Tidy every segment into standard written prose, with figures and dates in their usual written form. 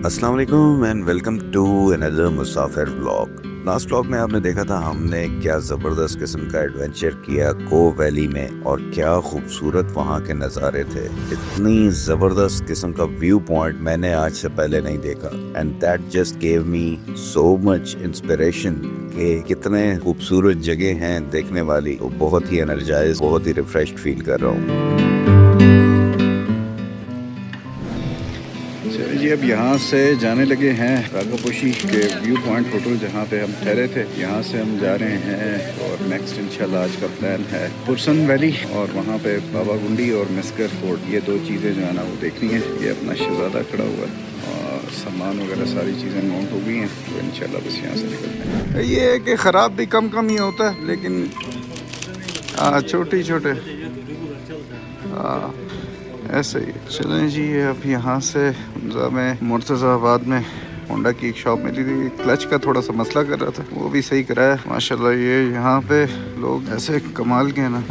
अस्सलाम वालेकुम and welcome to another Musafir vlog. Last vlog में आपने देखा था हमने क्या ज़बरदस्त किस्म का एडवेंचर किया को वैली में और क्या खूबसूरत वहाँ के नज़ारे थे। इतनी ज़बरदस्त किस्म का व्यू पॉइंट मैंने आज से पहले नहीं देखा and that just gave me so much inspiration कि कितने खूबसूरत जगह हैं देखने वाली। तो बहुत ही एनर्जाइज, बहुत ही रिफ्रेश्ड फील कर रहा हूँ। जी अब यहाँ से जाने लगे हैं रागापोशी के व्यू पॉइंट होटल जहाँ पे हम ठहरे थे। यहाँ से हम जा रहे हैं और नेक्स्ट इंशाल्लाह आज का प्लान है पुरसन वैली और वहाँ पे बाबा गुंडी और मिस्कर फोर्ट। ये दो चीज़ें जो है ना वो देखनी है। ये अपना शहजादा खड़ा हुआ है और सामान वगैरह सारी चीज़ें माउंट हो गई हैं, तो इंशाल्लाह बस यहाँ से निकलते हैं। ये है कि ख़राब भी कम कम ही होता है, लेकिन छोटे छोटे ऐसे ही चलें जी। अब यहाँ से में मुर्तज़ाबाद में होंडा की एक शॉप मिली थी। क्लच का थोड़ा सा मसला कर रहा था, वो भी सही कराया माशाल्लाह। ये यहाँ पे लोग ऐसे कमाल के हैं ना,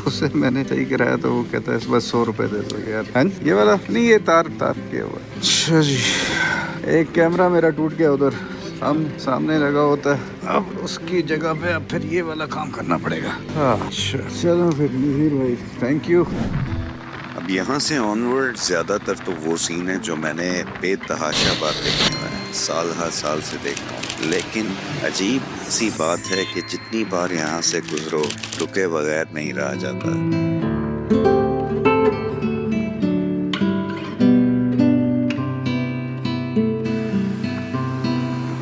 उसे मैंने सही कराया तो वो कहता है बस 100 रुपये दे दो यार। ये वाला नहीं, ये तार किया हुआ। अच्छा जी, एक कैमरा मेरा टूट गया उधर सामने लगा होता है, अब उसकी जगह पे अब फिर ये वाला काम करना पड़ेगा। अच्छा चलो फिर नज़ीर भाई, थैंक यू। अब यहाँ से ऑनवर्ड ज़्यादातर तो वो सीन है जो मैंने बेतहाशा बार देखे हुए हैं, साल हर साल से देख रहा हूँ। लेकिन अजीब सी बात है कि जितनी बार यहाँ से गुजरो रुके बगैर नहीं रहा जाता।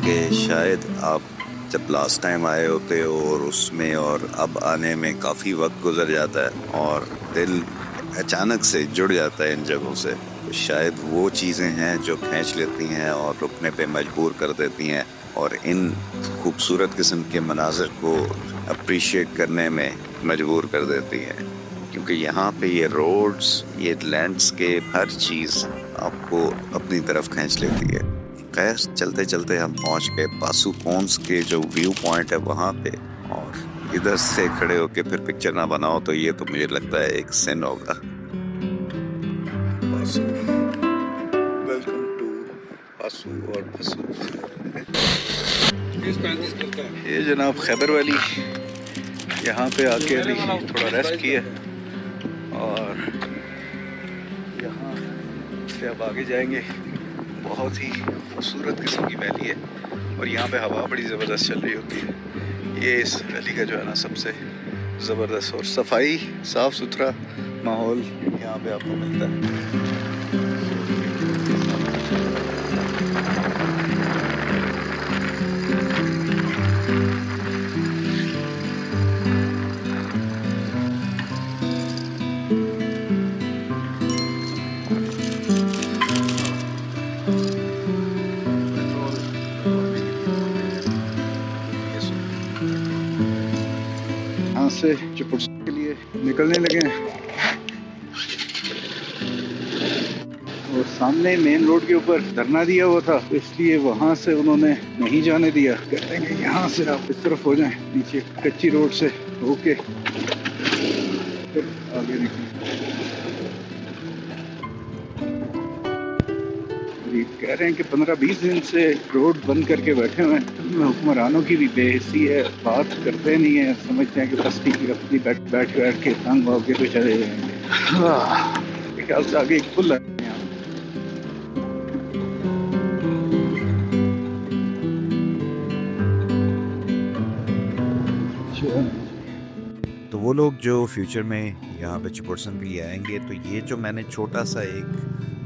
कि शायद आप जब लास्ट टाइम आए होते हो और उसमें और अब आने में काफ़ी वक्त गुजर जाता है और दिल अचानक से जुड़ जाता है इन जगहों से। तो शायद वो चीज़ें हैं जो खींच लेती हैं और रुकने पे मजबूर कर देती हैं और इन खूबसूरत किस्म के मनाज़र को अप्रिशिएट करने में मजबूर कर देती हैं। क्योंकि यहाँ पे ये रोड्स, ये लैंडस्केप, हर चीज़ आपको अपनी तरफ खींच लेती है। खैर चलते चलते हम पहुँच गए पासू पॉन्स के जो व्यू पॉइंट है वहाँ पे। और इधर से खड़े होके फिर पिक्चर ना बनाओ तो ये तो मुझे लगता है एक सिन होगा। पासू, वेलकम टू पासू और पासू। ये जनाब खैबर वैली, यहाँ पे आके अभी थोड़ा रेस्ट किया और यहाँ से अब आगे जाएंगे। बहुत ही खूबसूरत किस्म की वैली है और यहाँ पे हवा बड़ी ज़बरदस्त चल रही होती है। ये इस वैली का जो है ना सबसे ज़बरदस्त और सफाई साफ़ सुथरा माहौल यहाँ पे आपको मिलता है। यहाँ से चिपुरसन के लिए निकलने लगे हैं और सामने मेन रोड के ऊपर धरना दिया हुआ था, इसलिए वहाँ से उन्होंने नहीं जाने दिया। कहते हैं कि यहाँ से आप इस तरफ हो जाएं, नीचे कच्ची रोड से होके फिर आगे निकलें। कह रहे हैं कि 15-20 दिन से रोड बंद करके बैठे हुए हैं। हुक्मरानों की भी बेहिसी है, बात करते नहीं है, समझते हैं कि बस ठीक है अपनी बैठ के तंग होके तो चले जाएंगे। ख्याल से आगे एक पुल है। तो वो लोग जो फ्यूचर में यहाँ पे चिपुरसन के लिए आएंगे, तो ये जो मैंने छोटा सा एक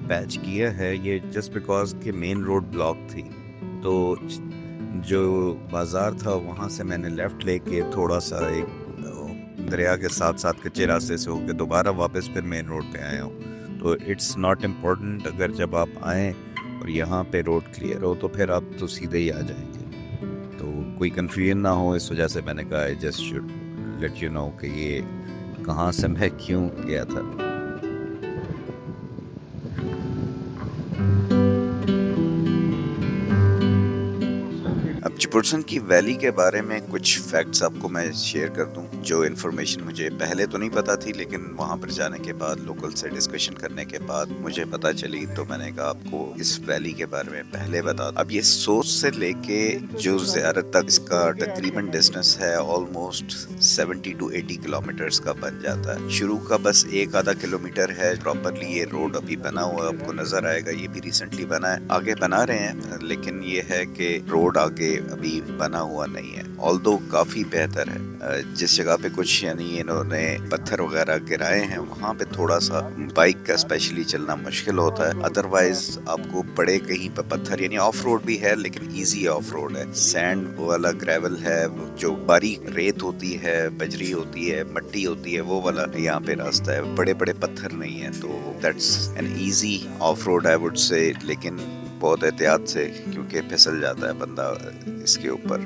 पैच किया है ये जस्ट बिकॉज के मेन रोड ब्लॉक थी, तो जो बाज़ार था वहाँ से मैंने लेफ़्ट लेके थोड़ा सा एक दरिया के साथ साथ कच्चे रास्ते से होकर दोबारा वापस फिर मेन रोड पे आया हूँ। तो इट्स नॉट इम्पोर्टेंट, अगर जब आप आएँ और यहाँ पे रोड क्लियर हो तो फिर आप तो सीधे ही आ जाएंगे, तो कोई कन्फ्यूजन ना हो। इस वजह से मैंने कहा I just should let you know कि ये कहाँ से मैं क्यों गया था। चपुरसन की वैली के बारे में कुछ फैक्ट्स आपको मैं शेयर कर दूं, जो इन्फॉर्मेशन मुझे पहले तो नहीं पता थी, लेकिन वहां पर जाने के बाद लोकल से डिस्कशन करने के बाद मुझे पता चली, तो मैंने कहा आपको इस वैली के बारे में पहले बता। अब ये सोच से लेके जो ज़ियारत तक इसका तकरीबन डिस्टेंस है ऑलमोस्ट 70 to 80 किलोमीटर्स का बन जाता है। शुरू का बस 1-आधा किलोमीटर है प्रॉपरली, ये रोड अभी बना हुआ आपको नजर आएगा, ये भी रिसेंटली बना है, आगे बना रहे हैं, लेकिन ये है कि रोड आगे अभी बना हुआ नहीं है, ऑल्दो काफी बेहतर है। जिस जगह पे कुछ यानी इन्होंने पत्थर वगैरह गिराए हैं वहाँ पे थोड़ा सा बाइक का स्पेशली चलना मुश्किल होता है, अदरवाइज आपको बड़े कहीं पे पत्थर यानी ऑफ रोड भी है लेकिन इजी ऑफ रोड है, सैंड वाला ग्रेवल है, जो बारीक रेत होती है, बजरी होती है, मट्टी होती है, वो वाला यहाँ पे रास्ता है, बड़े बड़े पत्थर नहीं है, तो that's an easy of road I would say, लेकिन बहुत एहतियात से, क्योंकि फिसल जाता है बंदा इसके ऊपर,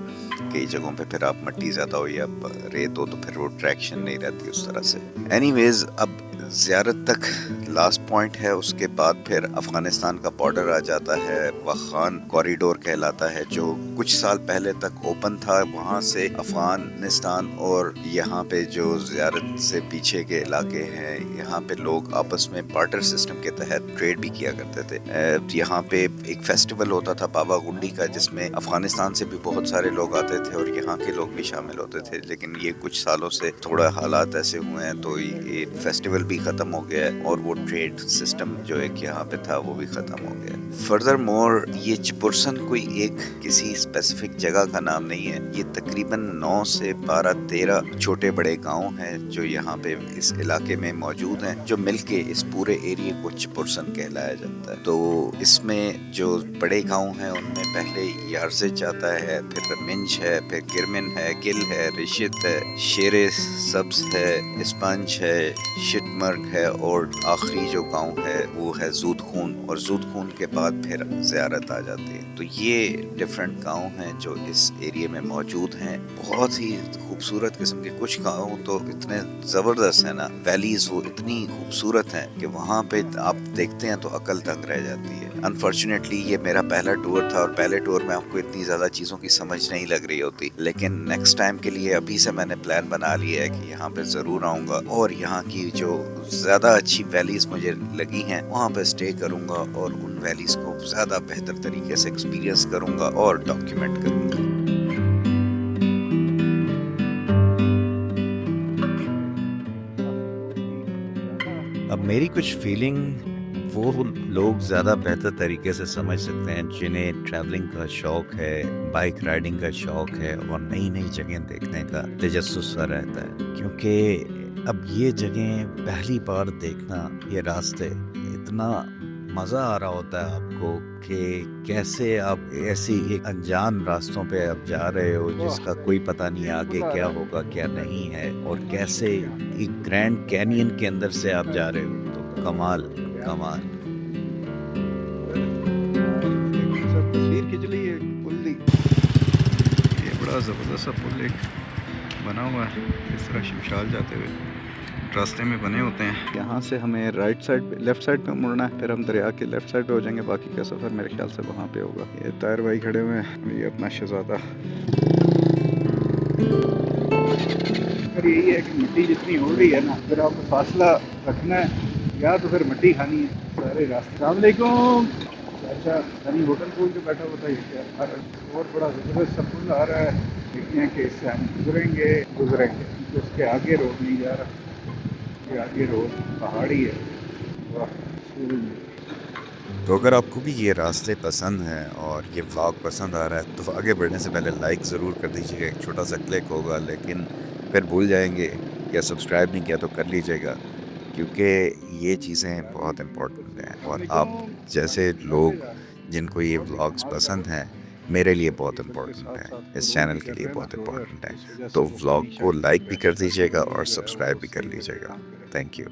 कई जगहों पे फिर आप मट्टी ज़्यादा हो या रेत हो तो फिर वो ट्रैक्शन नहीं रहती उस तरह से। एनीवेज, अब ज़ियारत तक लास्ट पॉइंट है, उसके बाद फिर अफगानिस्तान का बॉर्डर आ जाता है, वखान कॉरिडोर कहलाता है, जो कुछ साल पहले तक ओपन था, वहाँ से अफगानिस्तान और यहाँ पे जो ज़ियारत से पीछे के इलाके हैं, यहाँ पे लोग आपस में बार्टर सिस्टम के तहत ट्रेड भी किया करते थे। यहाँ पे एक फेस्टिवल होता था बाबा गुंडी का, जिसमें अफगानिस्तान से भी बहुत सारे लोग आते थे और यहाँ के लोग भी शामिल होते थे, लेकिन ये कुछ सालों से थोड़ा हालात ऐसे हुए हैं तो ये फेस्टिवल भी खत्म हो गया है और वो ट्रेड सिस्टम जो एक यहाँ पे था वो भी खत्म हो गया। फर्दर मोर, ये चपुरसन कोई एक किसी स्पेसिफिक जगह का नाम नहीं है, ये तकरीबन 9 से 12-13 छोटे बड़े गांव हैं जो यहाँ पे इस इलाके में मौजूद हैं, जो मिलके इस पूरे एरिया को चपुरसन कहलाया जाता है। तो इसमें जो बड़े गांव हैं उनमें पहले यारजिच आता है, फिर मिंज है, फिर गिरमिन है, गिल है, रिशित है, शेरे सब्ज है, स्पंज है, शिटमर्ग है, और आखिरी जो गांव है वो है जूद खून, और जूद खून के बाद फिर ज़ियारत आ जाती है। तो ये डिफरेंट गांव हैं जो इस एरिया में मौजूद हैं, बहुत ही खूबसूरत किस्म के। कुछ गांव तो इतने ज़बरदस्त हैं ना, वैलीज वो इतनी खूबसूरत हैं कि वहाँ पे आप देखते हैं तो अकल दंग रह जाती है। अनफॉर्चुनेटली ये मेरा पहला टूर था और पहले टूर में आपको इतनी ज़्यादा चीज़ों की समझ नहीं लग रही होती, लेकिन नेक्स्ट टाइम के लिए अभी से मैंने प्लान बना लिया है कि यहाँ पे ज़रूर आऊँगा और यहाँ की जो ज़्यादा अच्छी वैलीज मुझे लगी हैं वहाँ पे स्टे करूँगा और उन वैलीज को ज़्यादा बेहतर तरीके से एक्सपीरियंस करूँगा और डॉक्यूमेंट करूँगा। अब मेरी कुछ फीलिंग वो लोग ज़्यादा बेहतर तरीके से समझ सकते हैं जिन्हें ट्रैवलिंग का शौक है, बाइक राइडिंग का शौक है और नई नई जगह देखने का तजस्सुस सा रहता है, क्योंकि अब ये जगह पहली बार देखना, ये रास्ते, इतना मज़ा आ रहा होता है आपको कि कैसे आप ऐसी एक अनजान रास्तों पे आप जा रहे हो जिसका कोई पता नहीं आगे क्या होगा क्या नहीं है, और कैसे एक ग्रैंड कैनियन के अंदर से आप जा रहे हो, तो कमाल कमाल। तस्वीर खींच ली है पुल दी, ये बड़ा ज़बरदस्त सा पुल एक बना हुआ है, इस तरह शमशाल जाते हुए रास्ते में बने होते हैं। यहाँ से हमें राइट साइड लेफ्ट साइड पे मुड़ना है, फिर हम दरिया के लेफ्ट साइड पे हो जाएंगे, बाकी का सफ़र मेरे ख्याल से वहाँ पे होगा। ये तायर भाई खड़े हुए हैं, ये अपना शहजादा। यही है कि मिट्टी जितनी हो रही है ना, फिर आपको फासला रखना है या तो फिर मिट्टी खानी है सारे रास्ते। अस्सलामुअलैकुम। अच्छा, यानी होटल खोल के बैठा होता है क्या? और बड़ा ज़बरदस्त सा पुल आ रहा है, देखते हैं कि इससे हम गुजरेंगे। उसके आगे रोड नहीं जा रहा, ये आगे रोड पहाड़ी है। वाह, तो अगर आपको भी ये रास्ते पसंद हैं और ये व्लॉग पसंद आ रहा है तो आगे बढ़ने से पहले लाइक ज़रूर कर दीजिएगा, एक छोटा सा क्लिक होगा, लेकिन फिर भूल जाएंगे या सब्सक्राइब नहीं किया तो कर लीजिएगा, क्योंकि ये चीज़ें बहुत इम्पोर्टेंट हैं और आप जैसे लोग जिनको ये व्लॉग्स पसंद हैं मेरे लिए बहुत इम्पोर्टेंट है, इस चैनल के लिए बहुत इम्पोर्टेंट है। तो व्लॉग को लाइक भी कर दीजिएगा और सब्सक्राइब भी कर लीजिएगा। Thank you.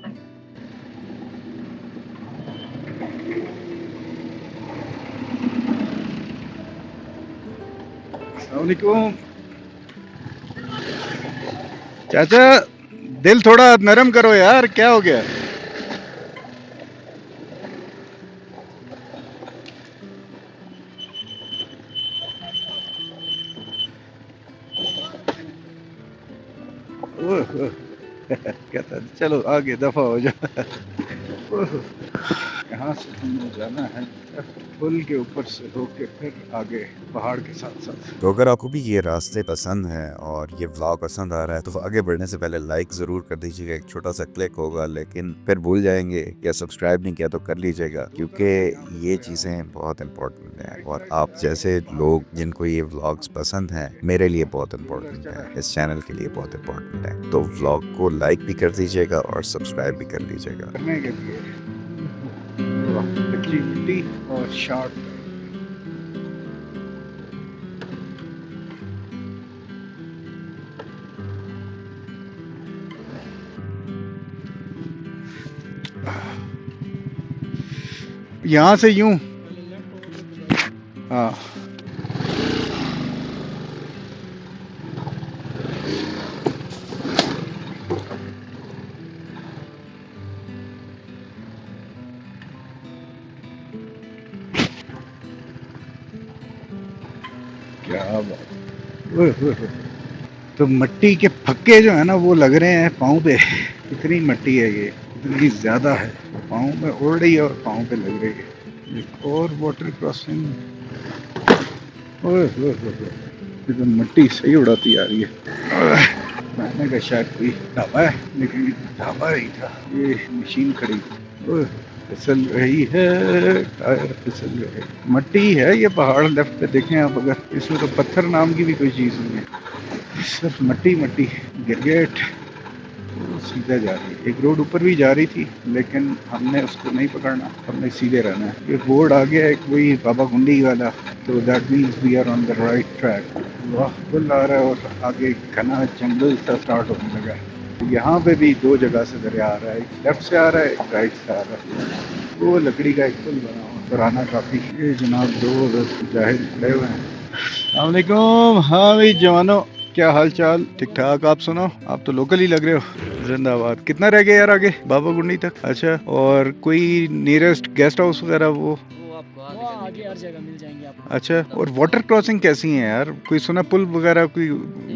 अस्सलामुअलैकुम। चाचा, दिल थोड़ा नरम करो यार, क्या हो गया? ओह, ओह, कहता है, चलो आगे दफा हो जाओ। ओह, यहाँ से हमें जाना है पुल के ऊपर से होके फिर आगे पहाड़ के साथ साथ। तो अगर आपको भी ये रास्ते पसंद हैं और ये व्लॉग पसंद आ रहा है तो आगे बढ़ने से पहले लाइक जरूर कर दीजिएगा, एक छोटा सा क्लिक होगा, लेकिन फिर भूल जाएंगे या सब्सक्राइब नहीं किया तो कर लीजिएगा, क्योंकि ये चीज़ें बहुत इंपॉर्टेंट हैं और आप जैसे लोग जिनको ये व्लॉग्स पसंद हैं मेरे लिए बहुत इंपॉर्टेंट है, इस चैनल के लिए बहुत इंपॉर्टेंट है। तो व्लॉग को लाइक भी कर दीजिएगा और सब्सक्राइब भी कर लीजिएगा। करने के लिए कच्ची मिट्टी और शार्प। यहाँ से यूं, हाँ क्या बात। ओए, ओए, ओए। तो मिट्टी के फक्के जो है ना वो लग रहे हैं पाँव पे। इतनी मिट्टी है ये, इतनी ज्यादा है, पाँव में उड़ रही है और पाँव पे लग रही है। एक और वाटर क्रॉसिंग। ओए, ओए, ओए, ओए। ये तो मिट्टी सही उड़ाती आ रही है। मैंने कहा शायद कोई ढाबा है, लेकिन ढाबा ही था, ये मशीन खड़ी। ओए, फिसल रही है, टायर फिसल रहे। मिट्टी है ये पहाड़, लेफ्ट पे देखें आप अगर, इसमें तो पत्थर नाम की भी कोई चीज़ नहीं है, सिर्फ मिट्टी मिट्टी। गिरगेट सीधा जा रही है, एक रोड ऊपर भी जा रही थी लेकिन हमने उसको नहीं पकड़ना, हमने सीधे रहना है। ये बोर्ड आ गया एक वही बाबा गुंडी वाला, तो that means we are on the right track. वाह, पुल आ रहा है और आगे घना जंगल सा स्टार्ट होने लगा है। यहाँ पे भी दो जगह से दरिया आ रहा है, एक लेफ्ट से आ रहा है, एक राइट से आ रहा है। वो लकड़ी का एक पुल बना हुआ पुराना काफी। ये जनाब दो मुजाहिद खड़े हुए हैं। अस्सलाम वालेकुम। हाँ भाई जवानों, क्या हाल चाल? ठीक ठाक। आप सुनो, आप तो लोकल ही लग रहे हो। जिंदाबाद। कितना रह गया यार आगे बाबा गुंडी तक? अच्छा, और कोई नियरेस्ट गेस्ट हाउस वगैरह वो आगे हर जगह मिल जाएंगे आपको। अच्छा, और वाटर क्रॉसिंग कैसी है यार? कोई सुना पुल वगैरह कोई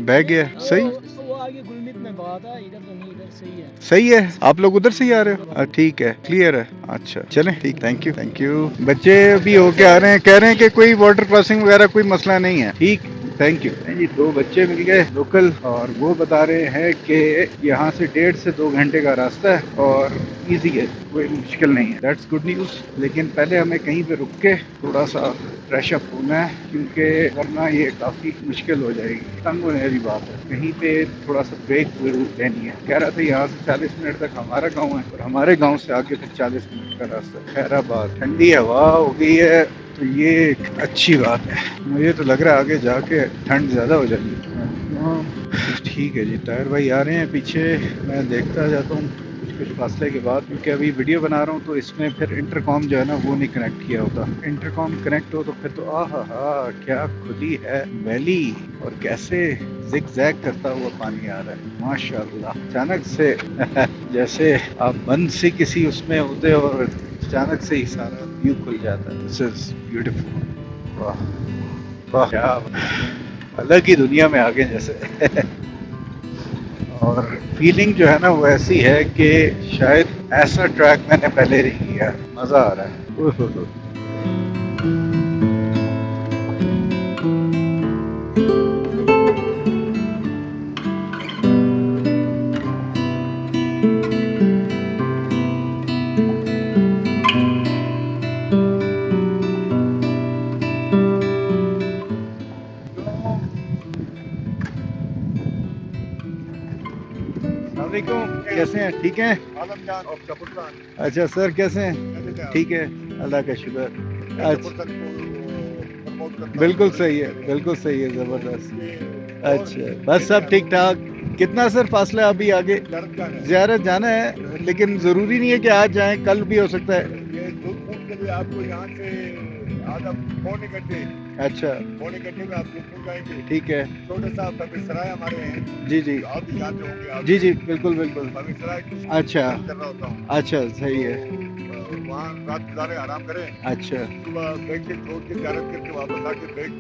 बह गया? सही वो आगे गुलमित में बहा था, इधर तो नहीं, इधर सही है। सही है। आप लोग उधर से ही आ रहे हो? ठीक है, क्लियर है। अच्छा चलें, ठीक, थैंक यू थैंक यू। बच्चे भी होके आ रहे हैं, कह रहे हैं कि कोई वाटर क्रॉसिंग वगैरह कोई मसला नहीं है। ठीक, थैंक यू जी। दो बच्चे मिल गए लोकल और वो बता रहे हैं कि यहाँ से 1.5 से 2 घंटे का रास्ता है और इजी है, कोई मुश्किल नहीं है। That's good news. लेकिन पहले हमें कहीं पे रुक के थोड़ा सा फ्रेश अप होना है, क्योंकि वरना ये काफ़ी मुश्किल हो जाएगी। तंग होने वाली बात है। कहीं पे थोड़ा सा ब्रेक जरूर लेनी है। कह रहा था यहाँ से 40 मिनट तक हमारा गाँव है और हमारे गाँव से आगे फिर 40 मिनट का रास्ता है। खैराबाद, ठंडी हवा हो गई है तो ये एक अच्छी बात है। मुझे तो लग रहा है आगे जाके ठंड ज़्यादा हो जाएगी। ठीक है जी, टायर भाई आ रहे हैं पीछे, मैं देखता जाता हूँ कुछ फासले के बाद, क्योंकि अभी वीडियो बना रहा हूँ तो इसमें फिर इंटरकॉम जो है ना वो नहीं कनेक्ट किया होता। इंटरकॉम कनेक्ट हो तो फिर तो आहा हा, क्या खुली है वैली और कैसे जिग जैग करता हुआ पानी आ रहा है, माशाल्लाह। अचानक से जैसे आप बंद से किसी उसमें होते और अचानक से ही सारा व्यू खुल जाता है। This is beautiful. वाह वाह, क्या अलग ही दुनिया में आ गए जैसे। और फीलिंग जो है ना वो ऐसी है कि शायद ऐसा ट्रैक मैंने पहले नहीं किया। मजा आ रहा है। कैसे हैं? ठीक हैं? अच्छा सर, कैसे हैं? ठीक है, अल्लाह का शुक्र। अच्छा, बिल्कुल सही है, बिल्कुल सही है, जबरदस्त। अच्छा, बस सब ठीक ठाक। कितना सर फासला अभी आगे? ज़ियारत जाना है, लेकिन ज़रूरी नहीं है कि आज जाएं, कल भी हो सकता है। आपको यहाँ से आधा पौने घंटे, अच्छा, पौने घंटे में आप दूध जाएंगे। ठीक है। छोटे साहब बगीसराय हमारे हैं। जी जी, आप भी जानते होंगे। आप जी जी, बिल्कुल बिल्कुल। बगीसराय की अच्छा कर रहा होता हूँ। अच्छा, सही है। वहाँ रात गुजारे, आराम करें। अच्छा सुबह बैठ के छोड़ के, ज़ियारत करके वापस आके बैठ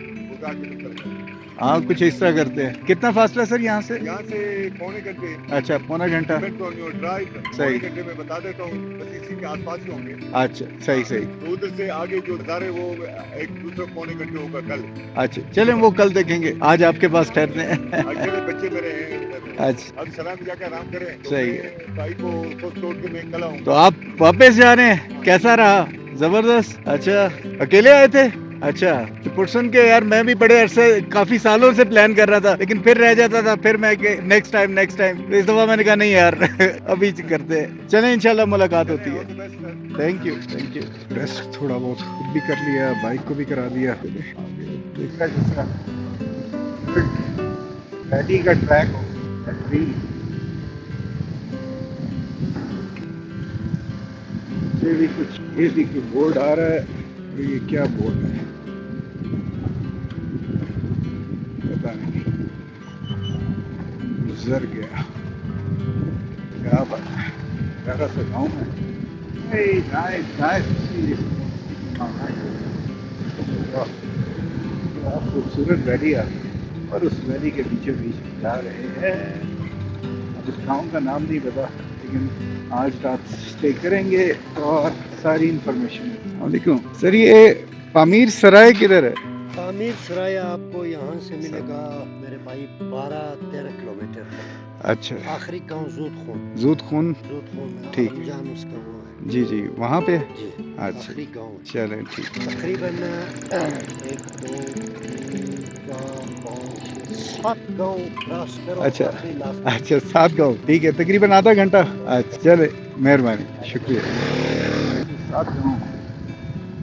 बाजार के निकल गए। हाँ कुछ इस तरह करते हैं। कितना फासला सर यहाँ से? यहाँ से पौने घंटे अच्छा पौना घंटा। ड्राइव सही। पौने घंटे में बता देता हूँ, बस इसी के आसपास ही होंगे। अच्छा सही सही। तो उधर से आगे जो बाजार है वो एक दूसरे पौने घंटे होगा कल। अच्छा चलें वो कल देखेंगे, आज आपके पास ठहरते हैं। अकेले बच्चे मेरे हैं। अच्छा अब सलाम जाकर आराम करें। तो सही मैं भाई को सोच छोड़ के मैं कल आऊँ। तो आप वापस जा रहे हैं, कैसा रहा? जबरदस्त। अच्छा अकेले आए थे? अच्छा तो सुन के यार मैं भी बड़े अरसे काफी सालों से प्लान कर रहा था, लेकिन फिर रह जाता था, फिर मैं नेक्स्ट टाइम तो इस दफा मैंने कहा नहीं यार अभी करते हैं। चलें इंशाल्लाह मुलाकात होती है। Thank you thank you. Rest थोड़ा बहुत खुद भी कर लिया, बाइक को भी करा दिया। इसका जिसका पैडी का ट्रैक हो ये भी कुछ, ये देखिए बोर्ड आ रहा है। ये क्या बोर्ड है पता नहीं, गुजर गया। क्या बात है, प्यारा सा गाँव है। खूबसूरत वैली आ रही और उस वैली के बीचों बीच जा रहे हैं। अब उस गाँव का नाम नहीं पता, लेकिन आज रात स्टे करेंगे और सारी इंफॉर्मेशन। वालेकुम सर, ये पामीर सराय किधर है? तामीर सराय आपको यहाँ से मिलेगा मेरे भाई 12-13 किलोमीटर। अच्छा आखिरी गांव जूद खून। ठीक। जान उसका वो है। जी जी वहाँ पे। जी अच्छा आखिरी गांव। चलें ठीक। तकरीबन 1 2 3 4 5 7 गांव क्रॉस करो। अच्छा। आखिरी लास्ट। अच्छा 7 गाँव, ठीक है, तकरीबन आधा घंटा। अच्छा चले, मेहरबानी, शुक्रिया। 7 गाँव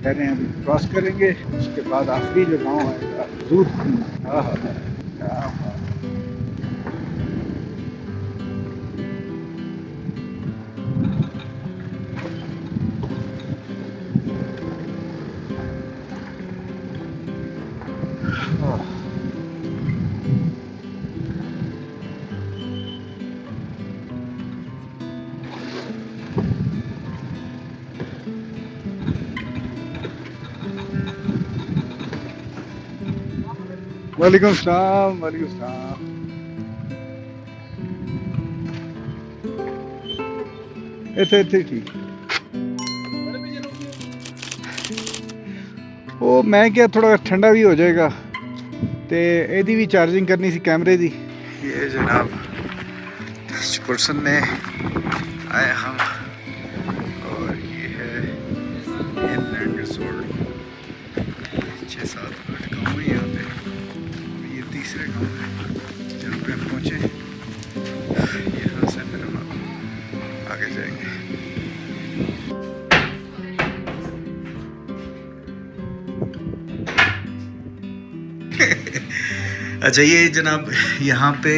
कह रहे हैं अभी क्रॉस करेंगे, उसके बाद आखिरी जो गाँव आएगा जूद खून। हाँ हाँ क्या बात। वालेकुम सलाम। वालेकुम सलाम। इतने ठीक। वो मैं क्या थोड़ा ठंडा भी हो जाएगा ते एदी भी चार्जिंग करनी सी कैमरे दी। ये जनाब पर्सन ने आए हम, और ये है इनलैंड रिसोर्ट। 6-7 गाँव है यहाँ पे, ये तीसरे गाँव है जहाँ पे हम पहुँचे। यहाँ से फिर हम आगे जाएंगे। अच्छा ये जनाब यहाँ पे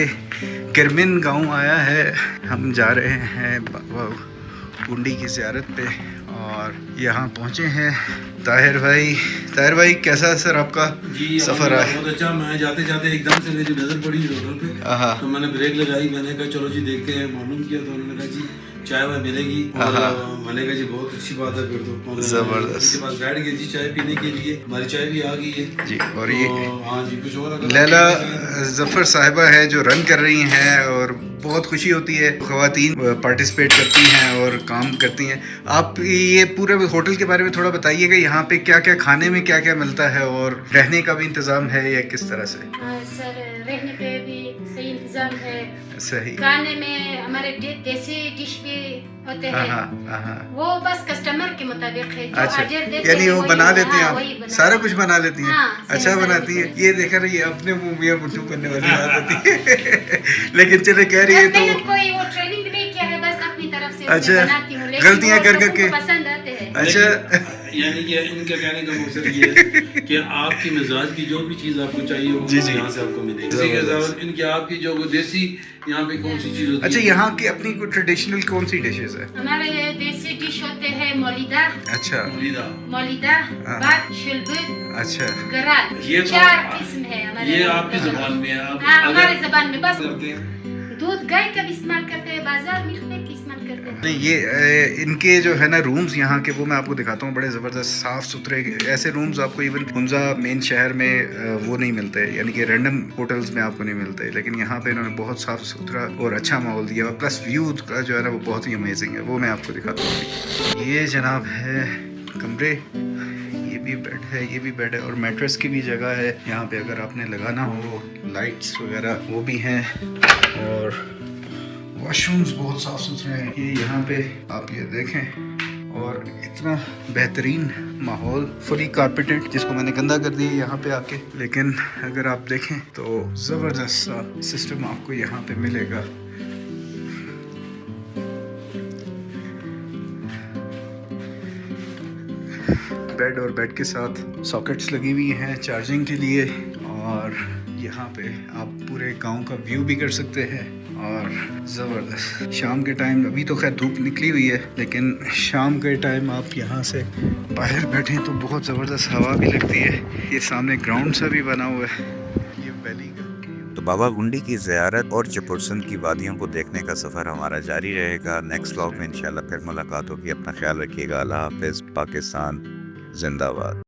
किरमिन गांव आया है, हम जा रहे हैं बाबा पुंडी की ज़ियारत पे, और यहाँ पहुँचे हैं। ताहिर भाई कैसा है सर आपका सफ़र? है बहुत अच्छा। मैं जाते जाते एकदम से मेरी नज़र पड़ी होटल पे, तो मैंने ब्रेक लगाई। मैंने कहा चलो जी देखते हैं, मालूम किया तो उन्होंने कहा जी चाय वाय मिलेगी। और मैंने कहा जी बहुत अच्छी बात है फिर तो। ज़बरदस्त। उनके पास बैठ गए जी चाय पीने के लिए। हमारी चाय भी आ गई है जी। और ये हाँ जी कुछ और लैला जफ़र साहिबा है जो रन कर रही हैं, और बहुत खुशी होती है ख़वातीन पार्टिसिपेट करती हैं और काम करती हैं। आप ये पूरे होटल के बारे में थोड़ा बताइएगा, यहाँ पे क्या क्या खाने में क्या क्या मिलता है, और रहने का भी इंतज़ाम है या किस तरह से? सर रहने पे भी सही इंतजाम है। सही। खाने में हमारे देसी डिश भी होते हैं। वो बस कस्टमर के मुताबिक है। जो अच्छा ऑर्डर देते यानी हैं वो वही बना देते हैं वही आप? बना सारा देते कुछ बना लेती हैं? हाँ, अच्छा सारा बनाती है। कुछ। ये देखा रही है अपने मुंह मियां मुट्ठू करने वाली बात होती है लेकिन चले कह रही है बस मैंने तो कोई वो ट्रेनिंग नहीं किया है, बस अपनी तरफ से अच्छा, मैं बनाती हूँ। लेकिन गलतियां वो कर लोगों करके। को पसंद आते हैं। अच्छा यानी कि इनके कहने का मकसद ये है कि आपकी मिजाज की जो भी चीज़ आपको चाहिए हो जी, जी। यहाँ से आपको मिलेगी। इसी के अलावा इनकी आपकी जो देसी यहाँ पे कौन सी चीज़ होती है? अच्छा यहाँ की अपनी कोई ट्रेडिशनल कौन सी डिशेस है? हमारे देसी डिश होते हैं मौलिदा, अच्छा मुलीदा। बात, शुलबुद, अच्छा गराल। ये तो 4 किस्म है हमारे। ये आपकी ज़बान में है। आप हाँ अगर हमारे ज़बान में बस करते हैं दूध गाय का भी इस्तेमाल करते हैं, बाजार मिल्क में भी इस्तेमाल करते हैं। नहीं ये इनके जो है ना रूम्स यहाँ के, वो मैं आपको दिखाता हूँ, बड़े ज़बरदस्त साफ़ सुथरे। ऐसे रूम्स आपको इवन हुंजा मेन शहर में वो नहीं मिलते, यानी कि रैंडम होटल्स में आपको नहीं मिलते, लेकिन यहाँ पे इन्होंने बहुत साफ़ सुथरा और अच्छा माहौल दिया हुआ, प्लस व्यू का जो है ना वो बहुत ही अमेजिंग है। वो मैं आपको दिखाता हूँ। ये जनाब है कमरे, ये भी बेड है, ये भी बेड है, और मैट्रेस की भी जगह है यहाँ पे अगर आपने लगाना हो। लाइट्स वगैरह वो भी हैं, और वॉशरूम्स बहुत साफ़ सुथरे हैं। ये यहाँ पे आप ये देखें, और इतना बेहतरीन माहौल, फुली कारपेटेड, जिसको मैंने गंदा कर दिया यहाँ पे आके, लेकिन अगर आप देखें तो ज़बरदस्त सा सिस्टम आपको यहाँ पे मिलेगा। बेड और बेड के साथ सॉकेट्स लगी हुई हैं चार्जिंग के लिए, और यहाँ पे आप पूरे गांव का व्यू भी कर सकते हैं। और ज़बरदस्त शाम के टाइम, अभी तो खैर धूप निकली हुई है, लेकिन शाम के टाइम आप यहाँ से बाहर बैठें तो बहुत ज़बरदस्त हवा भी लगती है। ये सामने ग्राउंड सा भी बना हुआ है, ये वैली का। तो बाबा गुंडी की ज़ियारत और जपुरसन की वादियों को देखने का सफ़र हमारा जारी रहेगा। नेक्स्ट व्लॉग में इंशाल्लाह फिर मुलाकात होगी। अपना ख्याल रखिएगा। अल्लाह हाफ़िज़। पाकिस्तान जिंदाबाद।